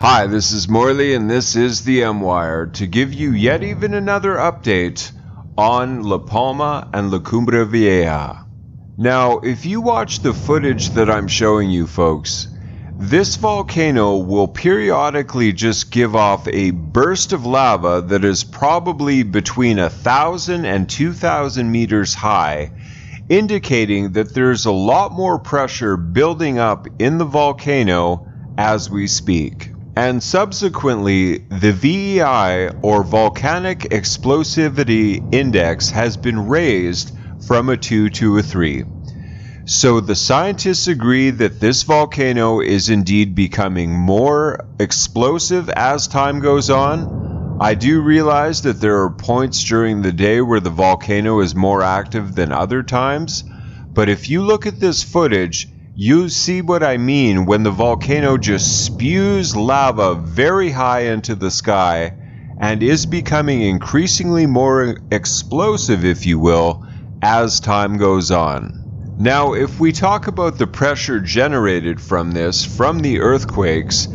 Hi, this is Morley and this is the M-Wire to give you yet even another update on La Palma and La Cumbre Vieja. Now, if you watch the footage that I'm showing you folks, this volcano will periodically just give off a burst of lava that is probably between 1,000 and 2,000 meters high, indicating that there's a lot more pressure building up in the volcano as we speak. And subsequently, the VEI, or Volcanic Explosivity Index, has been raised from a 2 to a 3. So the scientists agree that this volcano is indeed becoming more explosive as time goes on. I do realize that there are points during the day where the volcano is more active than other times, but if you look at this footage, you see what I mean when the volcano just spews lava very high into the sky and is becoming increasingly more explosive, if you will, as time goes on. Now, if we talk about the pressure generated from this, from the earthquakes,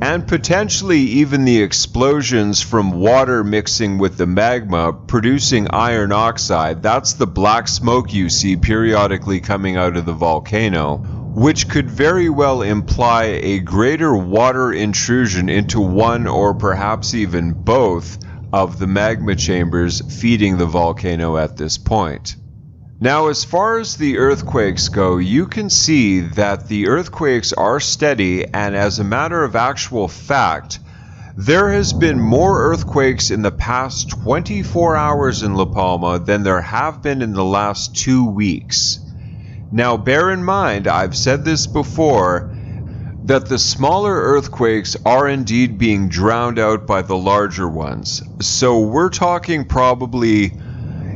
and potentially even the explosions from water mixing with the magma producing iron oxide, that's the black smoke you see periodically coming out of the volcano, which could very well imply a greater water intrusion into one or perhaps even both of the magma chambers feeding the volcano at this point. Now, as far as the earthquakes go, you can see that the earthquakes are steady, and as a matter of actual fact, there has been more earthquakes in the past 24 hours in La Palma than there have been in the last 2 weeks. Now, bear in mind, I've said this before, that the smaller earthquakes are indeed being drowned out by the larger ones. So we're talking probably,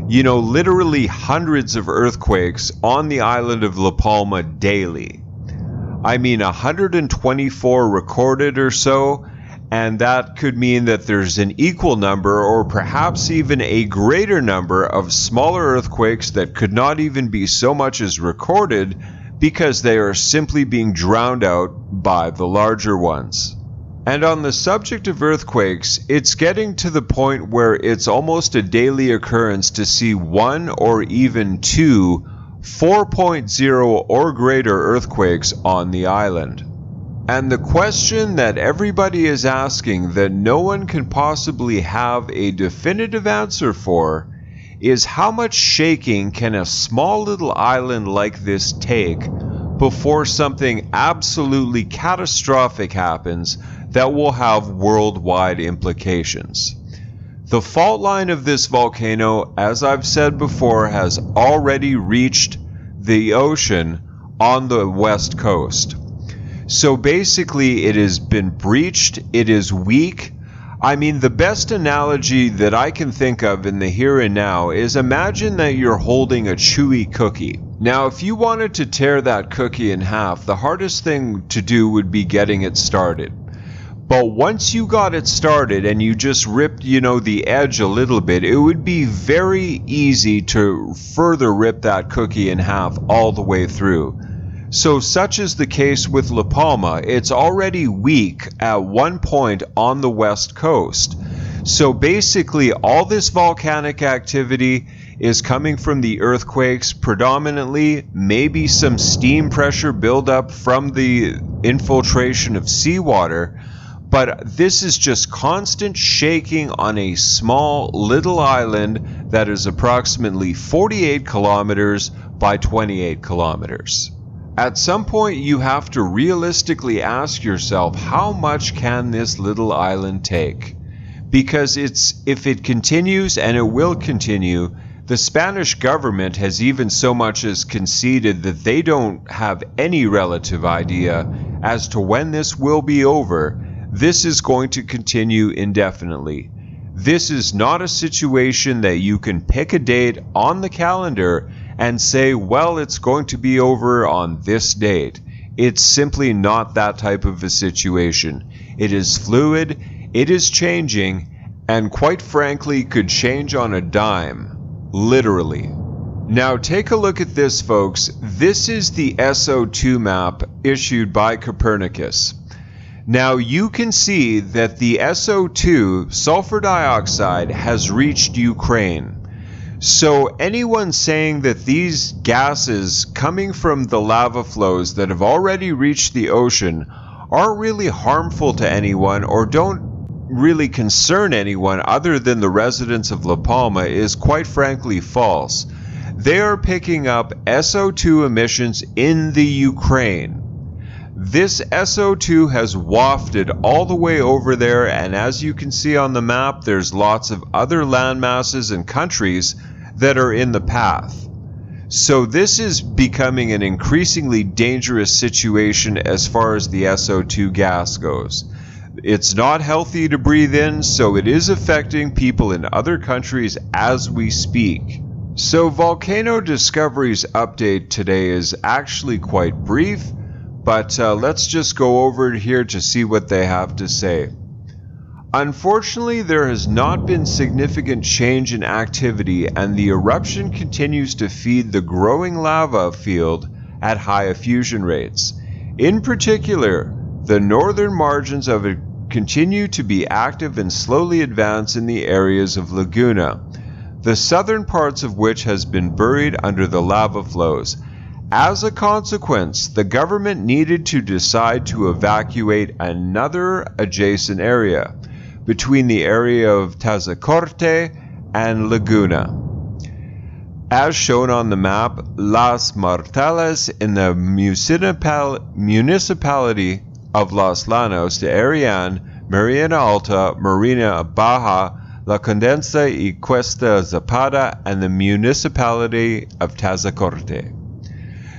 literally hundreds of earthquakes on the island of La Palma daily. I mean, 124 recorded or so, and that could mean that there's an equal number or perhaps even a greater number of smaller earthquakes that could not even be so much as recorded because they are simply being drowned out by the larger ones. And on the subject of earthquakes, it's getting to the point where it's almost a daily occurrence to see one or even two 4.0 or greater earthquakes on the island. And the question that everybody is asking that no one can possibly have a definitive answer for is how much shaking can a small little island like this take before something absolutely catastrophic happens that will have worldwide implications. The fault line of this volcano, as I've said before, has already reached the ocean on the west coast. So basically it has been breached, it is weak. I mean, the best analogy that I can think of in the here and now is imagine that you're holding a chewy cookie. Now, if you wanted to tear that cookie in half, the hardest thing to do would be getting it started. But once you got it started and you just ripped, the edge a little bit, it would be very easy to further rip that cookie in half all the way through. So such is the case with La Palma. It's already weak at one point on the west coast. So basically all this volcanic activity is coming from the earthquakes predominantly, maybe some steam pressure buildup from the infiltration of seawater, but this is just constant shaking on a small little island that is approximately 48 kilometers by 28 kilometers. At some point, you have to realistically ask yourself, how much can this little island take? Because if it continues, and it will continue, the Spanish government has even so much as conceded that they don't have any relative idea as to when this will be over. This is going to continue indefinitely. This is not a situation that you can pick a date on the calendar and say, well, it's going to be over on this date. It's simply not that type of a situation. It is fluid, it is changing, and quite frankly could change on a dime, literally. Now take a look at this, folks. This is the SO2 map issued by Copernicus. Now you can see that the SO2, sulfur dioxide, has reached Ukraine. So anyone saying that these gases coming from the lava flows that have already reached the ocean aren't really harmful to anyone or don't really concern anyone other than the residents of La Palma is quite frankly false. They are picking up SO2 emissions in the Ukraine. This SO2 has wafted all the way over there, and as you can see on the map, there's lots of other land masses and countries that are in the path. So this is becoming an increasingly dangerous situation as far as the SO2 gas goes. It's not healthy to breathe in, so it is affecting people in other countries as we speak. So Volcano Discovery's update today is actually quite brief, but let's just go over here to see what they have to say. Unfortunately, there has not been significant change in activity, and the eruption continues to feed the growing lava field at high effusion rates. In particular, the northern margins of it continue to be active and slowly advance in the areas of Laguna, the southern parts of which has been buried under the lava flows. As a consequence, the government needed to decide to evacuate another adjacent area between the area of Tazacorte and Laguna. As shown on the map, Las Martelas in the municipality of Los Llanos de Arian, Marina Alta, Marina Baja, La Condensa y Cuesta Zapata, and the municipality of Tazacorte.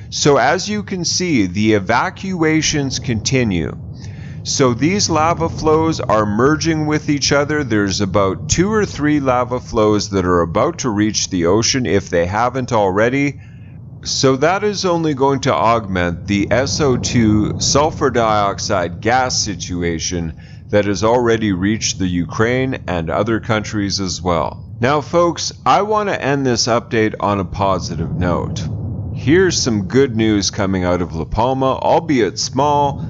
So as you can see, the evacuations continue. So these lava flows are merging with each other. There's about 2 or 3 lava flows that are about to reach the ocean if they haven't already. So that is only going to augment the SO2 sulfur dioxide gas situation that has already reached the Ukraine and other countries as well. Now folks, I want to end this update on a positive note. Here's some good news coming out of La Palma, albeit small.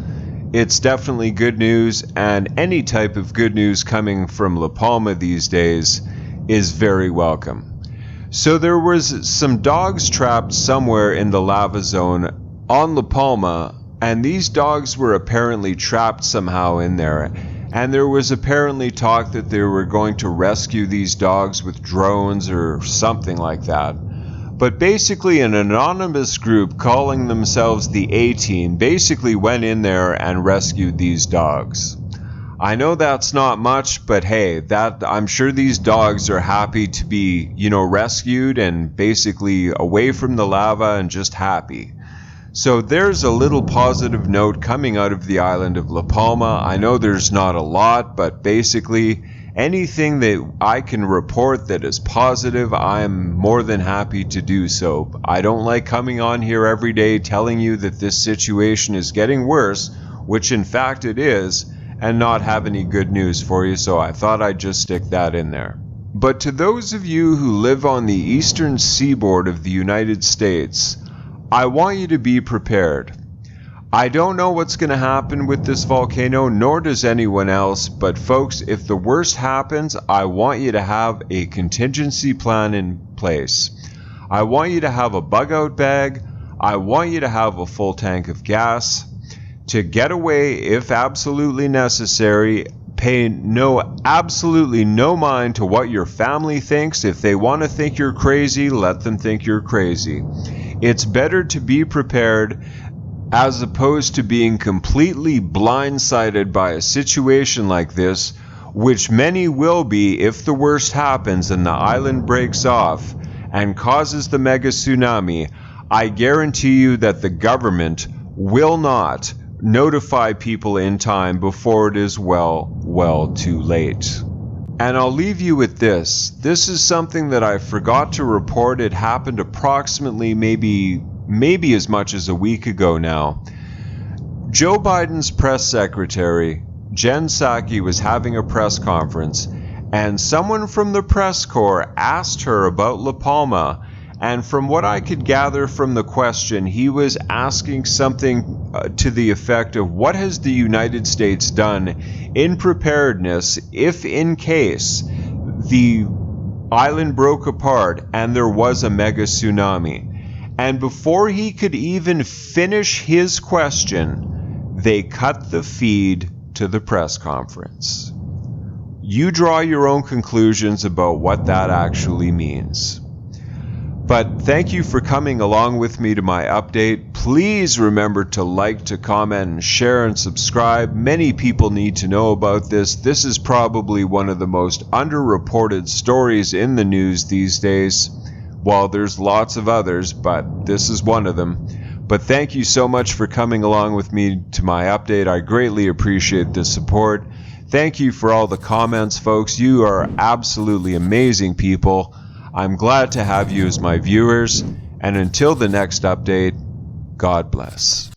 It's definitely good news, and any type of good news coming from La Palma these days is very welcome. So there was some dogs trapped somewhere in the lava zone on La Palma, and these dogs were apparently trapped somehow in there. And there was apparently talk that they were going to rescue these dogs with drones or something like that. But basically an anonymous group calling themselves the A-Team basically went in there and rescued these dogs. I know that's not much, but hey, I'm sure these dogs are happy to be, rescued and basically away from the lava and just happy. So there's a little positive note coming out of the island of La Palma. I know there's not a lot, but basically anything that I can report that is positive, I'm more than happy to do so. I don't like coming on here every day telling you that this situation is getting worse, which in fact it is, and not have any good news for you, so I thought I'd just stick that in there. But to those of you who live on the eastern seaboard of the United States, I want you to be prepared. I don't know what's going to happen with this volcano, nor does anyone else, but folks, if the worst happens, I want you to have a contingency plan in place. I want you to have a bug-out bag. I want you to have a full tank of gas to get away if absolutely necessary. Pay absolutely no mind to what your family thinks. If they want to think you're crazy, let them think you're crazy. It's better to be prepared as opposed to being completely blindsided by a situation like this, which many will be if the worst happens and the island breaks off and causes the mega tsunami. I guarantee you that the government will not notify people in time before it is well too late. And I'll leave you with this. This is something that I forgot to report. It happened approximately maybe as much as a week ago now. Joe Biden's press secretary, Jen Psaki, was having a press conference, and someone from the press corps asked her about La Palma, And from what I could gather from the question, he was asking something to the effect of, what has the United States done in preparedness if in case the island broke apart and there was a mega tsunami? And before he could even finish his question, they cut the feed to the press conference. You draw your own conclusions about what that actually means. But thank you for coming along with me to my update. Please remember to like, to comment, and share and subscribe. Many people need to know about this. This is probably one of the most underreported stories in the news these days. Well, there's lots of others, but this is one of them. But thank you so much for coming along with me to my update. I greatly appreciate the support. Thank you for all the comments, folks. You are absolutely amazing people. I'm glad to have you as my viewers, and until the next update, God bless.